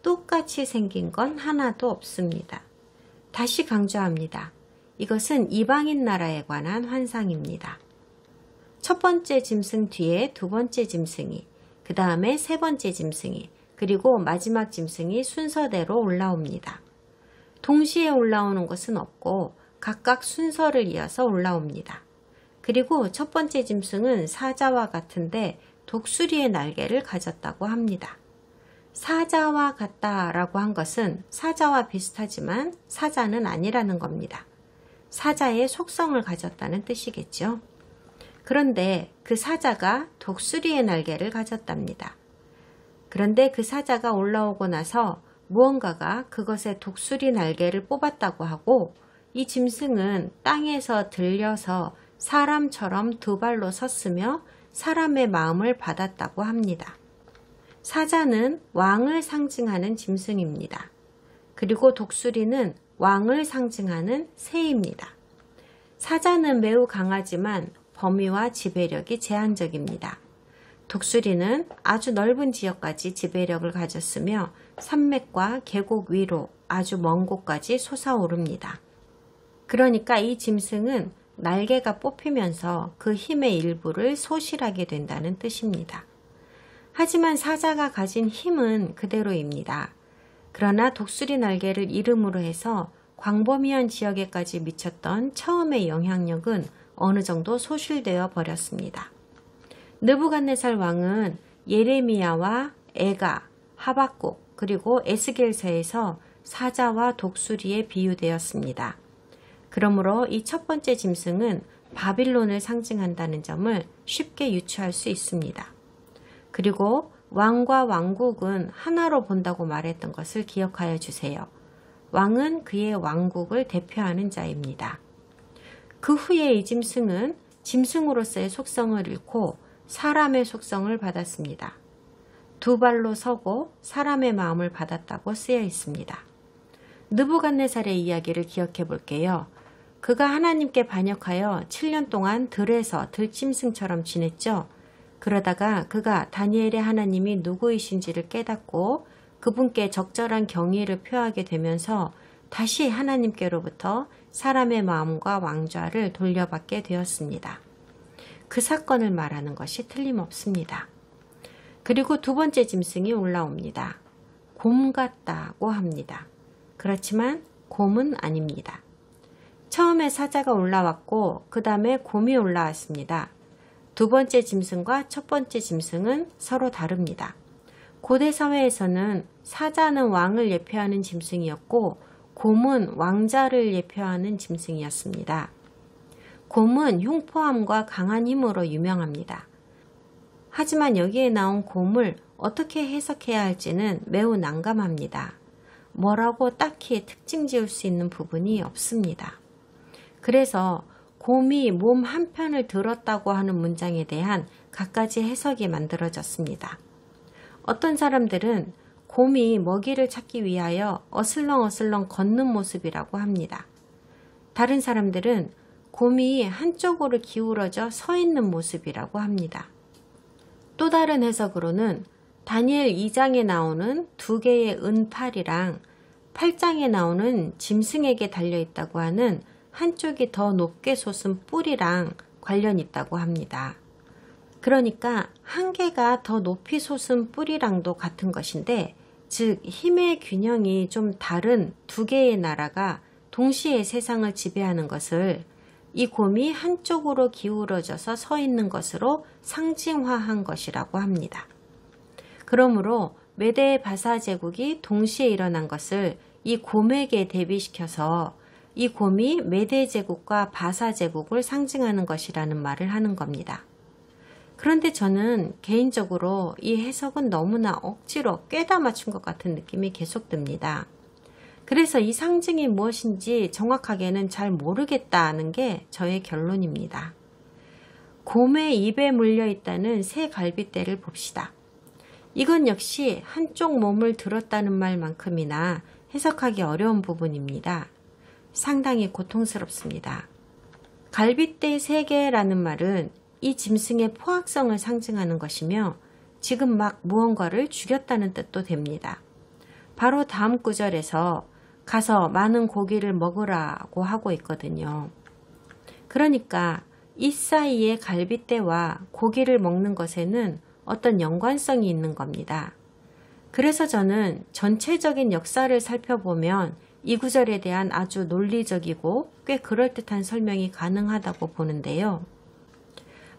똑같이 생긴 건 하나도 없습니다. 다시 강조합니다. 이것은 이방인 나라에 관한 환상입니다. 첫 번째 짐승 뒤에 두 번째 짐승이, 그 다음에 세 번째 짐승이, 그리고 마지막 짐승이 순서대로 올라옵니다. 동시에 올라오는 것은 없고 각각 순서를 이어서 올라옵니다. 그리고 첫 번째 짐승은 사자와 같은데 독수리의 날개를 가졌다고 합니다. 사자와 같다라고 한 것은 사자와 비슷하지만 사자는 아니라는 겁니다. 사자의 속성을 가졌다는 뜻이겠죠. 그런데 그 사자가 독수리의 날개를 가졌답니다. 그런데 그 사자가 올라오고 나서 무언가가 그것의 독수리 날개를 뽑았다고 하고 이 짐승은 땅에서 들려서 사람처럼 두 발로 섰으며 사람의 마음을 받았다고 합니다. 사자는 왕을 상징하는 짐승입니다. 그리고 독수리는 왕을 상징하는 새입니다. 사자는 매우 강하지만 범위와 지배력이 제한적입니다. 독수리는 아주 넓은 지역까지 지배력을 가졌으며 산맥과 계곡 위로 아주 먼 곳까지 솟아오릅니다. 그러니까 이 짐승은 날개가 뽑히면서 그 힘의 일부를 소실하게 된다는 뜻입니다. 하지만 사자가 가진 힘은 그대로입니다. 그러나 독수리 날개를 이름으로 해서 광범위한 지역에까지 미쳤던 처음의 영향력은 어느 정도 소실되어 버렸습니다. 느부갓네살 왕은 예레미야와 에가, 하박국 그리고 에스겔서에서 사자와 독수리에 비유되었습니다. 그러므로 이 첫 번째 짐승은 바빌론을 상징한다는 점을 쉽게 유추할 수 있습니다. 그리고 왕과 왕국은 하나로 본다고 말했던 것을 기억하여 주세요. 왕은 그의 왕국을 대표하는 자입니다. 그 후에 이 짐승은 짐승으로서의 속성을 잃고 사람의 속성을 받았습니다. 두 발로 서고 사람의 마음을 받았다고 쓰여 있습니다. 느부갓네살의 이야기를 기억해 볼게요. 그가 하나님께 반역하여 7년 동안 들에서 들짐승처럼 지냈죠. 그러다가 그가 다니엘의 하나님이 누구이신지를 깨닫고 그분께 적절한 경의를 표하게 되면서 다시 하나님께로부터 사람의 마음과 왕좌를 돌려받게 되었습니다. 그 사건을 말하는 것이 틀림없습니다. 그리고 두 번째 짐승이 올라옵니다. 곰 같다고 합니다. 그렇지만 곰은 아닙니다. 처음에 사자가 올라왔고 그 다음에 곰이 올라왔습니다. 두 번째 짐승과 첫 번째 짐승은 서로 다릅니다. 고대 사회에서는 사자는 왕을 예표하는 짐승이었고 곰은 왕자를 예표하는 짐승이었습니다. 곰은 흉포함과 강한 힘으로 유명합니다. 하지만 여기에 나온 곰을 어떻게 해석해야 할지는 매우 난감합니다. 뭐라고 딱히 특징 지을 수 있는 부분이 없습니다. 그래서 곰이 몸 한편을 들었다고 하는 문장에 대한 갖가지 해석이 만들어졌습니다. 어떤 사람들은 곰이 먹이를 찾기 위하여 어슬렁어슬렁 걷는 모습이라고 합니다. 다른 사람들은 곰이 한쪽으로 기울어져 서 있는 모습이라고 합니다. 또 다른 해석으로는 다니엘 2장에 나오는 두 개의 은팔이랑 8장에 나오는 짐승에게 달려있다고 하는 한쪽이 더 높게 솟은 뿔이랑 관련이 있다고 합니다. 그러니까 한 개가 더 높이 솟은 뿔이랑도 같은 것인데, 즉 힘의 균형이 좀 다른 두 개의 나라가 동시에 세상을 지배하는 것을 이 곰이 한쪽으로 기울어져서 서 있는 것으로 상징화한 것이라고 합니다. 그러므로 메데 바사 제국이 동시에 일어난 것을 이 곰에게 대비시켜서 이 곰이 메데 제국과 바사 제국을 상징하는 것이라는 말을 하는 겁니다. 그런데 저는 개인적으로 이 해석은 너무나 억지로 꿰다 맞춘 것 같은 느낌이 계속 듭니다. 그래서 이 상징이 무엇인지 정확하게는 잘 모르겠다는 게 저의 결론입니다. 곰의 입에 물려있다는 새 갈빗대를 봅시다. 이건 역시 한쪽 몸을 들었다는 말만큼이나 해석하기 어려운 부분입니다. 상당히 고통스럽습니다. 갈빗대 3개라는 말은 이 짐승의 포악성을 상징하는 것이며 지금 막 무언가를 죽였다는 뜻도 됩니다. 바로 다음 구절에서 가서 많은 고기를 먹으라고 하고 있거든요. 그러니까 이 사이에 갈빗대와 고기를 먹는 것에는 어떤 연관성이 있는 겁니다. 그래서 저는 전체적인 역사를 살펴보면 이 구절에 대한 아주 논리적이고 꽤 그럴듯한 설명이 가능하다고 보는데요.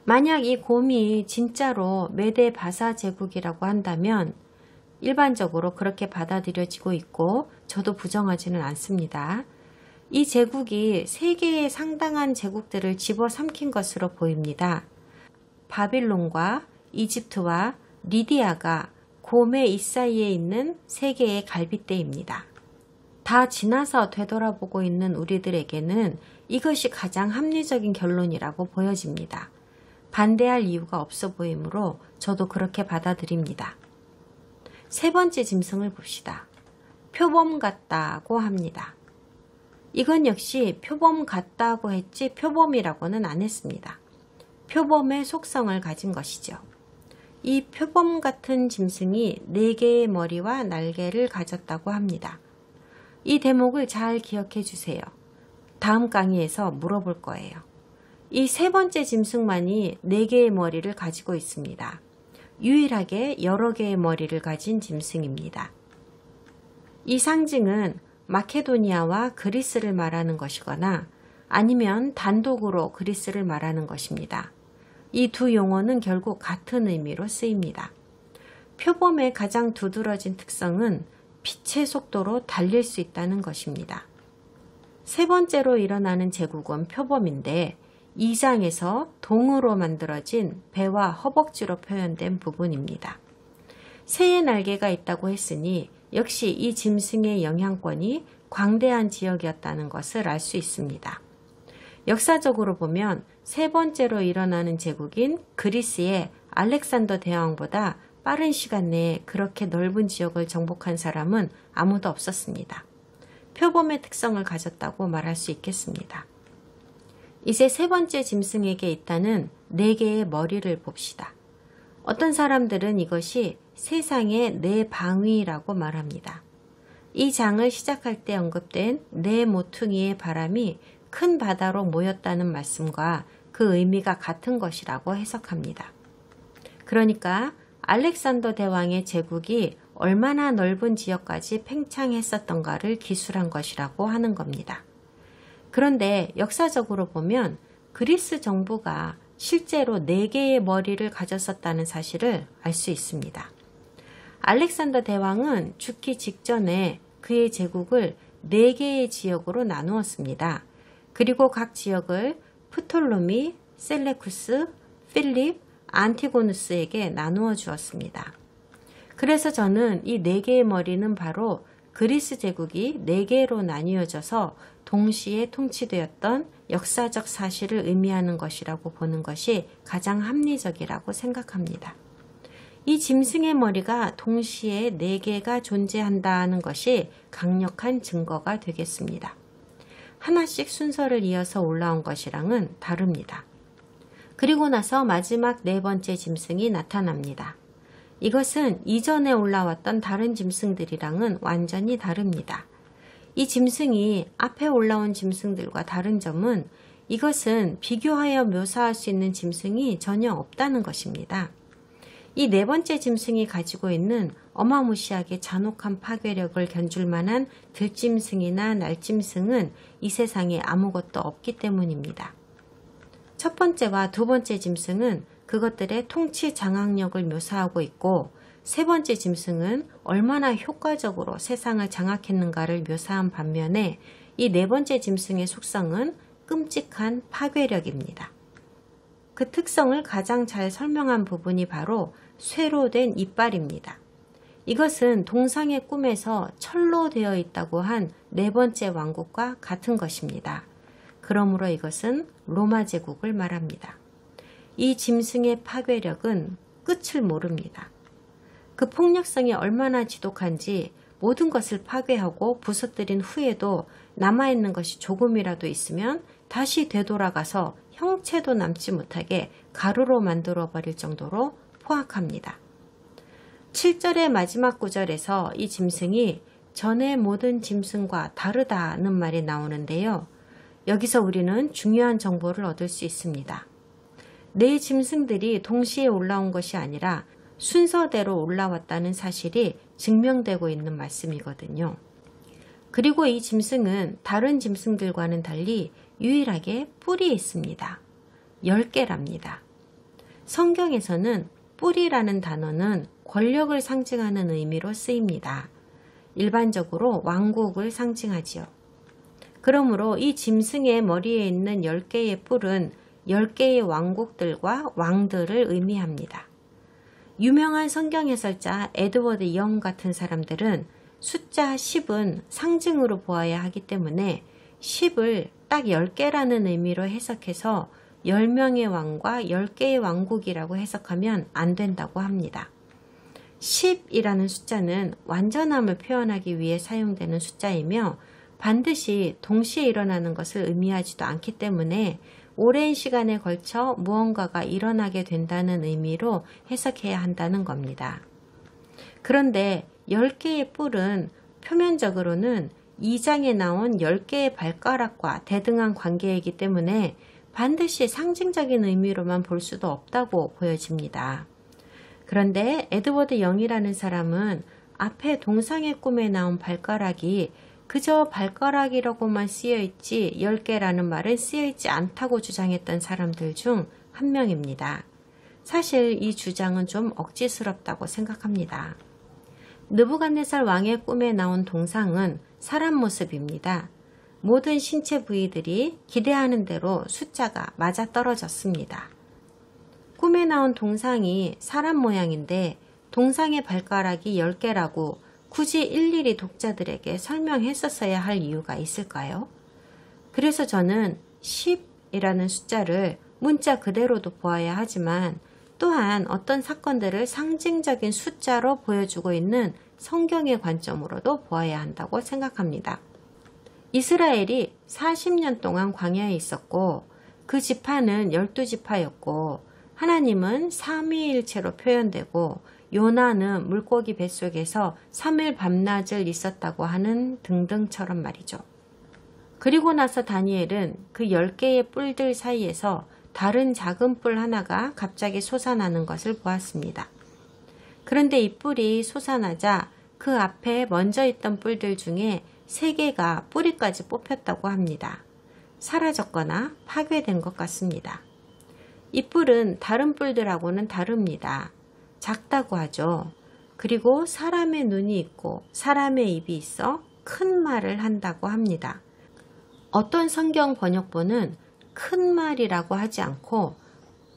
만약 이 곰이 진짜로 메데 바사 제국이라고 한다면 일반적으로 그렇게 받아들여지고 있고 저도 부정하지는 않습니다. 이 제국이 세계의 상당한 제국들을 집어삼킨 것으로 보입니다. 바빌론과 이집트와 리디아가 곰의 이 사이에 있는 세계의 갈빗대입니다. 다 지나서 되돌아보고 있는 우리들에게는 이것이 가장 합리적인 결론이라고 보여집니다. 반대할 이유가 없어 보이므로 저도 그렇게 받아들입니다. 세 번째 짐승을 봅시다. 표범 같다고 합니다. 이건 역시 표범 같다고 했지 표범이라고는 안 했습니다. 표범의 속성을 가진 것이죠. 이 표범 같은 짐승이 4개의 머리와 날개를 가졌다고 합니다. 이 대목을 잘 기억해 주세요. 다음 강의에서 물어볼 거예요. 이 세 번째 짐승만이 4개의 머리를 가지고 있습니다. 유일하게 여러 개의 머리를 가진 짐승입니다. 이 상징은 마케도니아와 그리스를 말하는 것이거나 아니면 단독으로 그리스를 말하는 것입니다. 이 두 용어는 결국 같은 의미로 쓰입니다. 표범의 가장 두드러진 특성은 빛의 속도로 달릴 수 있다는 것입니다. 세 번째로 일어나는 제국은 표범인데 2장에서 동으로 만들어진 배와 허벅지로 표현된 부분입니다. 새의 날개가 있다고 했으니 역시 이 짐승의 영향권이 광대한 지역이었다는 것을 알 수 있습니다. 역사적으로 보면 세 번째로 일어나는 제국인 그리스의 알렉산더 대왕보다 빠른 시간 내에 그렇게 넓은 지역을 정복한 사람은 아무도 없었습니다. 표범의 특성을 가졌다고 말할 수 있겠습니다. 이제 세 번째 짐승에게 있다는 4개의 머리를 봅시다. 어떤 사람들은 이것이 세상의 4방위라고 말합니다. 이 장을 시작할 때 언급된 4모퉁이의 바람이 큰 바다로 모였다는 말씀과 그 의미가 같은 것이라고 해석합니다. 그러니까 알렉산더 대왕의 제국이 얼마나 넓은 지역까지 팽창했었던가를 기술한 것이라고 하는 겁니다. 그런데 역사적으로 보면 그리스 정부가 실제로 4개의 머리를 가졌었다는 사실을 알 수 있습니다. 알렉산더 대왕은 죽기 직전에 그의 제국을 4개의 지역으로 나누었습니다. 그리고 각 지역을 프톨로미, 셀레쿠스, 필립, 안티고누스에게 나누어 주었습니다. 그래서 저는 이 4개의 머리는 바로 그리스 제국이 4개로 나뉘어져서 동시에 통치되었던 역사적 사실을 의미하는 것이라고 보는 것이 가장 합리적이라고 생각합니다. 이 짐승의 머리가 동시에 4개가 존재한다는 것이 강력한 증거가 되겠습니다. 하나씩 순서를 이어서 올라온 것이랑은 다릅니다. 그리고 나서 마지막 4번째 짐승이 나타납니다. 이것은 이전에 올라왔던 다른 짐승들이랑은 완전히 다릅니다. 이 짐승이 앞에 올라온 짐승들과 다른 점은 이것은 비교하여 묘사할 수 있는 짐승이 전혀 없다는 것입니다. 이 4번째 짐승이 가지고 있는 어마무시하게 잔혹한 파괴력을 견줄 만한 들짐승이나 날짐승은 이 세상에 아무것도 없기 때문입니다. 첫 번째와 두 번째 짐승은 그것들의 통치 장악력을 묘사하고 있고 세 번째 짐승은 얼마나 효과적으로 세상을 장악했는가를 묘사한 반면에 이 4번째 짐승의 속성은 끔찍한 파괴력입니다. 그 특성을 가장 잘 설명한 부분이 바로 쇠로 된 이빨입니다. 이것은 동상의 꿈에서 철로 되어 있다고 한 4번째 왕국과 같은 것입니다. 그러므로 이것은 로마 제국을 말합니다. 이 짐승의 파괴력은 끝을 모릅니다. 그 폭력성이 얼마나 지독한지 모든 것을 파괴하고 부서뜨린 후에도 남아있는 것이 조금이라도 있으면 다시 되돌아가서 형체도 남지 못하게 가루로 만들어 버릴 정도로 포악합니다. 7절의 마지막 구절에서 이 짐승이 전의 모든 짐승과 다르다는 말이 나오는데요. 여기서 우리는 중요한 정보를 얻을 수 있습니다. 4 짐승들이 동시에 올라온 것이 아니라 순서대로 올라왔다는 사실이 증명되고 있는 말씀이거든요. 그리고 이 짐승은 다른 짐승들과는 달리 유일하게 뿔이 있습니다. 10개랍니다. 성경에서는 뿔이라는 단어는 권력을 상징하는 의미로 쓰입니다. 일반적으로 왕국을 상징하지요. 그러므로 이 짐승의 머리에 있는 10개의 뿔은 10개의 왕국들과 왕들을 의미합니다. 유명한 성경 해설자 에드워드 영 같은 사람들은 숫자 10은 상징으로 보아야 하기 때문에 10을 딱 10개라는 의미로 해석해서 10명의 왕과 10개의 왕국이라고 해석하면 안 된다고 합니다. 10이라는 숫자는 완전함을 표현하기 위해 사용되는 숫자이며 반드시 동시에 일어나는 것을 의미하지도 않기 때문에 오랜 시간에 걸쳐 무언가가 일어나게 된다는 의미로 해석해야 한다는 겁니다. 그런데 10개의 뿔은 표면적으로는 2장에 나온 10개의 발가락과 대등한 관계이기 때문에 반드시 상징적인 의미로만 볼 수도 없다고 보여집니다. 그런데 에드워드 영이라는 사람은 앞에 동상의 꿈에 나온 발가락이 그저 발가락이라고만 쓰여있지 10개라는 말은 쓰여있지 않다고 주장했던 사람들 중 한 명입니다. 사실 이 주장은 좀 억지스럽다고 생각합니다. 느부갓네살 왕의 꿈에 나온 동상은 사람 모습입니다. 모든 신체 부위들이 기대하는 대로 숫자가 맞아떨어졌습니다. 꿈에 나온 동상이 사람 모양인데 동상의 발가락이 10개라고 굳이 일일이 독자들에게 설명했었어야 할 이유가 있을까요? 그래서 저는 10이라는 숫자를 문자 그대로도 보아야 하지만 또한 어떤 사건들을 상징적인 숫자로 보여주고 있는 성경의 관점으로도 보아야 한다고 생각합니다. 이스라엘이 40년 동안 광야에 있었고 그 지파는 12지파였고 하나님은 삼위일체로 표현되고 요나는 물고기 뱃속에서 3일 밤낮을 있었다고 하는 등등처럼 말이죠. 그리고 나서 다니엘은 그 10개의 뿔들 사이에서 다른 작은 뿔 하나가 갑자기 솟아나는 것을 보았습니다. 그런데 이 뿔이 솟아나자 그 앞에 먼저 있던 뿔들 중에 3개가 뿌리까지 뽑혔다고 합니다. 사라졌거나 파괴된 것 같습니다. 이 뿔은 다른 뿔들하고는 다릅니다. 작다고 하죠. 그리고 사람의 눈이 있고 사람의 입이 있어 큰 말을 한다고 합니다. 어떤 성경 번역본은 큰 말이라고 하지 않고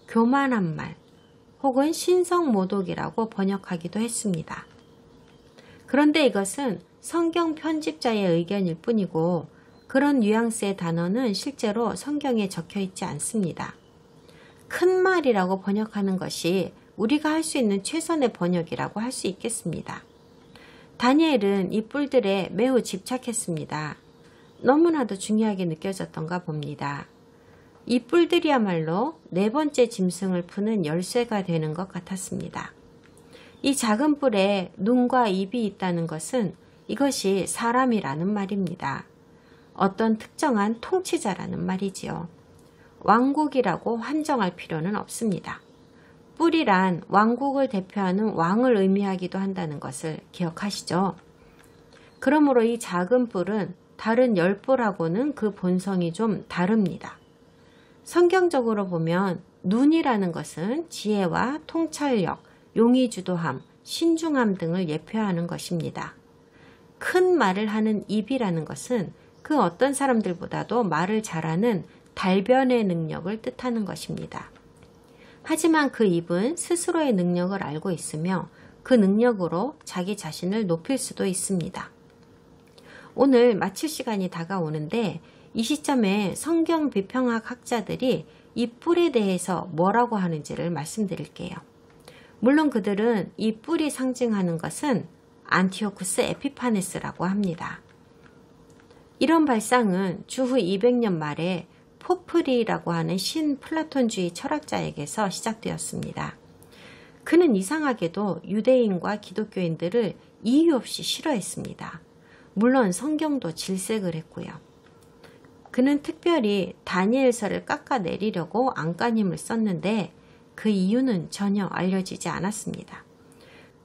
교만한 말 혹은 신성모독이라고 번역하기도 했습니다. 그런데 이것은 성경 편집자의 의견일 뿐이고 그런 뉘앙스의 단어는 실제로 성경에 적혀 있지 않습니다. 큰 말이라고 번역하는 것이 우리가 할 수 있는 최선의 번역이라고 할 수 있겠습니다. 다니엘은 이 뿔들에 매우 집착했습니다. 너무나도 중요하게 느껴졌던가 봅니다. 이 뿔들이야말로 4번째 짐승을 푸는 열쇠가 되는 것 같았습니다. 이 작은 뿔에 눈과 입이 있다는 것은 이것이 사람이라는 말입니다. 어떤 특정한 통치자라는 말이지요. 왕국이라고 한정할 필요는 없습니다. 뿔이란 왕국을 대표하는 왕을 의미하기도 한다는 것을 기억하시죠? 그러므로 이 작은 뿔은 다른 10뿔하고는 그 본성이 좀 다릅니다. 성경적으로 보면 눈이라는 것은 지혜와 통찰력, 용의주도함, 신중함 등을 예표하는 것입니다. 큰 말을 하는 입이라는 것은 그 어떤 사람들보다도 말을 잘하는 달변의 능력을 뜻하는 것입니다. 하지만 그 입은 스스로의 능력을 알고 있으며 그 능력으로 자기 자신을 높일 수도 있습니다. 오늘 마칠 시간이 다가오는데 이 시점에 성경 비평학 학자들이 이 뿔에 대해서 뭐라고 하는지를 말씀드릴게요. 물론 그들은 이 뿔이 상징하는 것은 안티오쿠스 에피파네스라고 합니다. 이런 발상은 주후 200년 말에 포프리라고 하는 신플라톤주의 철학자에게서 시작되었습니다. 그는 이상하게도 유대인과 기독교인들을 이유 없이 싫어했습니다. 물론 성경도 질색을 했고요. 그는 특별히 다니엘서를 깎아내리려고 안간힘을 썼는데 그 이유는 전혀 알려지지 않았습니다.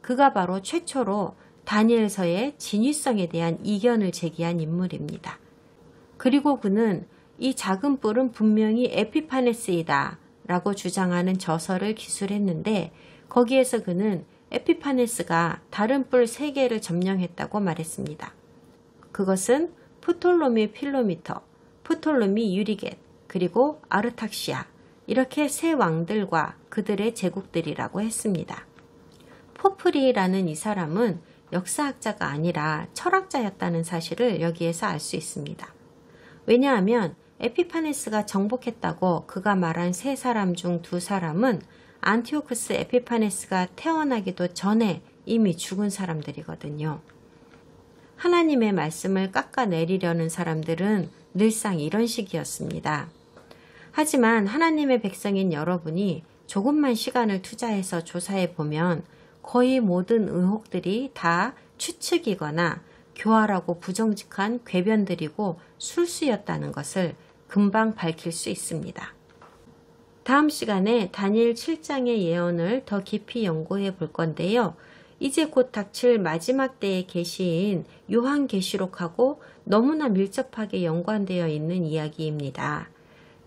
그가 바로 최초로 다니엘서의 진위성에 대한 이견을 제기한 인물입니다. 그리고 그는 이 작은 뿔은 분명히 에피파네스이다 라고 주장하는 저서를 기술했는데 거기에서 그는 에피파네스가 다른 뿔 3개를 점령했다고 말했습니다. 그것은 프톨로미 필로미터, 프톨로미 유리겟, 그리고 아르탁시아 이렇게 3 왕들과 그들의 제국들이라고 했습니다. 포프리라는 이 사람은 역사학자가 아니라 철학자였다는 사실을 여기에서 알 수 있습니다. 왜냐하면 에피파네스가 정복했다고 그가 말한 3사람 중 2사람은 안티오쿠스 에피파네스가 태어나기도 전에 이미 죽은 사람들이거든요. 하나님의 말씀을 깎아내리려는 사람들은 늘상 이런 식이었습니다. 하지만 하나님의 백성인 여러분이 조금만 시간을 투자해서 조사해 보면 거의 모든 의혹들이 다 추측이거나 교활하고 부정직한 궤변들이고 술수였다는 것을 금방 밝힐 수 있습니다. 다음 시간에 다니엘 7장의 예언을 더 깊이 연구해 볼 건데요. 이제 곧 닥칠 마지막 때의 계시인 요한계시록하고 너무나 밀접하게 연관되어 있는 이야기입니다.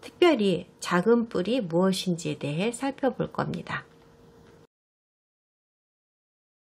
특별히 작은 뿔이 무엇인지에 대해 살펴볼 겁니다.